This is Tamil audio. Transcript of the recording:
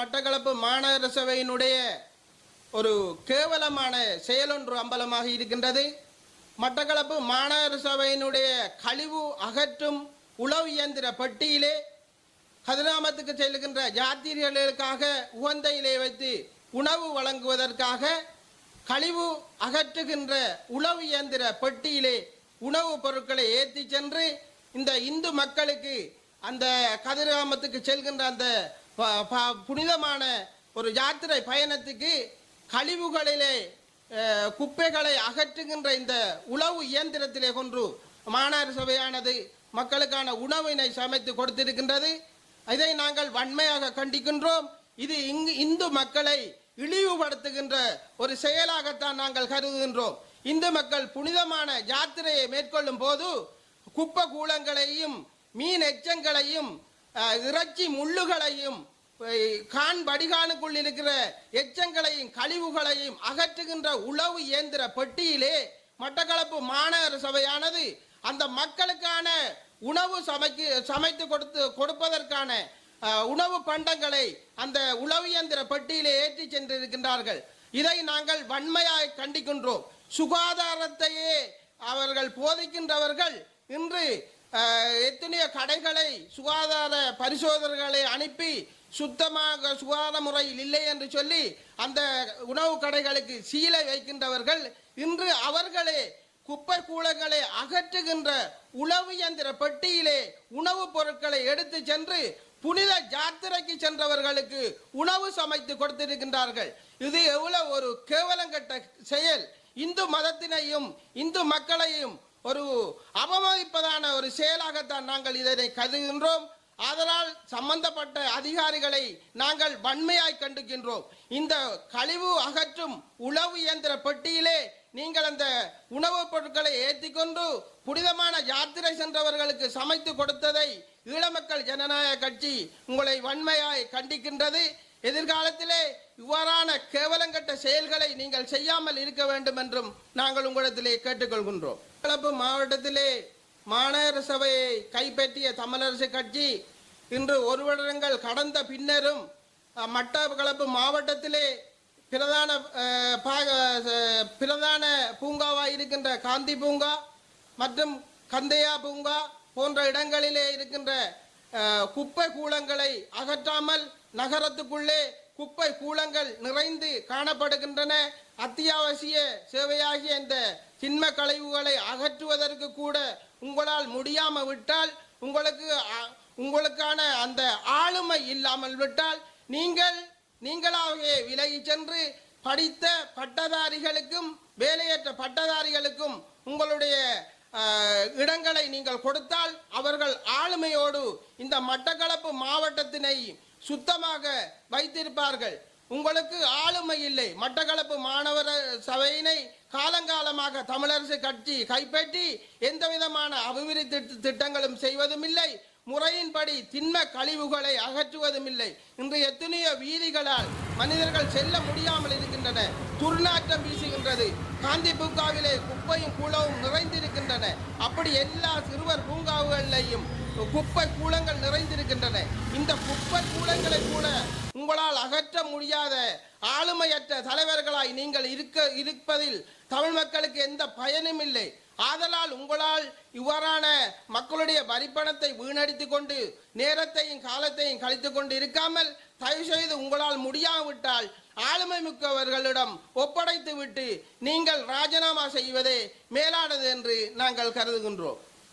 மட்டக்களப்பு மாநகர சபையினுடைய ஒரு கேவலமான செயலொன்று அம்பலமாக இருக்கின்றது. மட்டக்களப்பு மாநகர சபையினுடைய கழிவு அகற்றும் உளவு இயந்திர பெட்டியிலே கதிராமத்துக்கு செல்கின்ற யாத்திரிகளுக்காக உகந்தையிலே வைத்து உணவு வழங்குவதற்காக கழிவு அகற்றுகின்ற உளவு இயந்திர பெட்டியிலே உணவுப் பொருட்களை ஏற்றி சென்று இந்த இந்து மக்களுக்கு அந்த கதிராமத்துக்கு செல்கின்ற அந்த புனிதமான ஒரு யாத்திரை பயணத்துக்கு கழிவுகளிலே குப்பைகளை அகற்றுகின்ற இந்த உளவு இயந்திரத்திலே கொன்று மாநகர சபையானது மக்களுக்கான உணவினை சமைத்து கொடுத்திருக்கின்றது. இதை நாங்கள் வன்மையாக கண்டிக்கின்றோம். இது இந்து மக்களை இழிவுபடுத்துகின்ற ஒரு செயலாகத்தான் நாங்கள் கருதுகின்றோம். இந்து மக்கள் புனிதமான யாத்திரையை மேற்கொள்ளும் போது குப்பை கூலங்களையும் மீன் எச்சங்களையும் இறைச்சி முள்ளுகளையும் கான் வடிகானுக்குள் இருக்கிற எச்சங்களையும் கழிவுகளையும் அகற்றுகின்ற உளவு இயந்திர பெட்டியிலே மட்டக்களப்பு மாநகர சபையானது அந்த மக்களுக்கான உணவு சமைத்து கொடுப்பதற்கான உணவு பண்டங்களை அந்த உளவு இயந்திர பெட்டியிலே ஏற்றி சென்றிருக்கின்றார்கள். இதை நாங்கள் வன்மையாக கண்டிக்கின்றோம். சுகாதாரத்தையே அவர்கள் போதிக்கின்றவர்கள் இன்று எத்தனையோ கடைகளை சுகாதார பரிசோதனைகளை அனுப்பி சுத்தமாக சுகாதார முறையில் இல்லை என்று சொல்லி அந்த உணவு கடைகளுக்கு சீலை வைக்கின்றவர்கள் இன்று அவர்களே குப்பை கூலங்களை அகற்றுகின்ற உளவு இயந்திர பெட்டியிலே உணவுப் பொருட்களை எடுத்து சென்று புனித யாத்திரைக்கு சென்றவர்களுக்கு உணவு சமைத்து கொடுத்திருக்கின்றார்கள். இது எவ்வளவு ஒரு கேவலங்கட்ட செயல்! இந்து மதத்தினையும் இந்து மக்களையும் ஒரு அவமதிப்பதான ஒரு செயலாகத்தான் நாங்கள் இதனை கருதுகின்றோம். அதனால் சம்பந்தப்பட்ட அதிகாரிகளை நாங்கள் வன்மையாய் கண்டிக்கின்றோம். இந்த கழிவு அகற்றும் உளவு இயந்திர பெட்டியிலே நீங்கள் அந்த உணவுப் பொருட்களை ஏற்றிக்கொண்டு புனிதமான யாத்திரை சென்றவர்களுக்கு சமைத்து கொடுத்ததை ஈழமக்கள் ஜனநாயக கட்சி உங்களை வன்மையாய் கண்டிக்கின்றது. எதிர்காலத்திலே இவ்வாறான கேவலங்கட்ட செயல்களை நீங்கள் செய்யாமல் இருக்க வேண்டும் என்றும் நாங்கள் உங்களிடத்திலே கேட்டுக்கொள்கின்றோம். மட்டக்களப்பு மாவட்டத்திலே மாநகர சபையை கைப்பற்றிய தமிழரசு கட்சி இன்று ஒரு வருடங்கள் கடந்த பின்னரும் மட்டக்களப்பு மாவட்டத்திலே பிரதான பூங்காவாக இருக்கின்ற காந்தி பூங்கா மற்றும் கந்தையா பூங்கா போன்ற இடங்களிலே இருக்கின்ற குப்பை கூலங்களை அகற்றாமல் நகரத்துக்குள்ளே குப்பை கூலங்கள் நிறைந்து காணப்படுகின்றன. அத்தியாவசிய சேவையாகிய இந்த திண்ம கழிவுகளை அகற்றுவதற்கு கூட உங்களால் முடியாமல் விட்டால், உங்களுக்கான அந்த ஆளுமை இல்லாமல் விட்டால் நீங்களாகவே விலகி சென்று படித்த பட்டதாரிகளுக்கும் வேலையற்ற பட்டதாரிகளுக்கும் உங்களுடைய இடங்களை நீங்கள் கொடுத்தால் அவர்கள் ஆளுமையோடு இந்த மட்டக்களப்பு மாவட்டத்தினை சுத்தமாக வைத்திருப்பார்கள். உங்களுக்கு ஆளுமை இல்லை. மட்டக்களப்பு மாநகர சபையினை காலங்காலமாக தமிழரசு கட்சி கைப்பற்றி எந்த விதமான அபிவிருத்தி திட்டங்களும் செய்வதும் இல்லை, முறையின்படி திண்ம கழிவுகளை அகற்றுவதும் இல்லை. இன்று எத்தனையோ வீதிகளால் மனிதர்கள் செல்ல முடியாமல் இருக்கின்றன. துர்நாற்றம் வீசுகின்றது. காந்தி பூங்காவிலே குப்பையும் கூலவும் நிறைந்திருக்கின்றன. அப்படி எல்லா சிறுவர் பூங்காவுகளிலையும் குப்பை கூலங்கள் நிறைந்திருக்கின்றன. இந்த குப்பை கூலங்களை கூட உங்களால் அகற்ற முடியாத ஆளுமையற்ற தலைவர்களாய் நீங்கள் இருப்பதில் தமிழ் மக்களுக்கு எந்த பயனும் இல்லை. ஆதலால் உங்களால் இவ்வாறான மக்களுடைய வரிப்பணத்தை வீணடித்துக் கொண்டு நேரத்தையும் காலத்தையும் கழித்துக் கொண்டு இருக்காமல் தயவு செய்து உங்களால் முடியாவிட்டால் ஆளுமை மிக்கவர்களிடம் ஒப்படைத்து விட்டு நீங்கள் ராஜினாமா செய்வதே மேலானது என்று நாங்கள் கருதுகின்றோம்.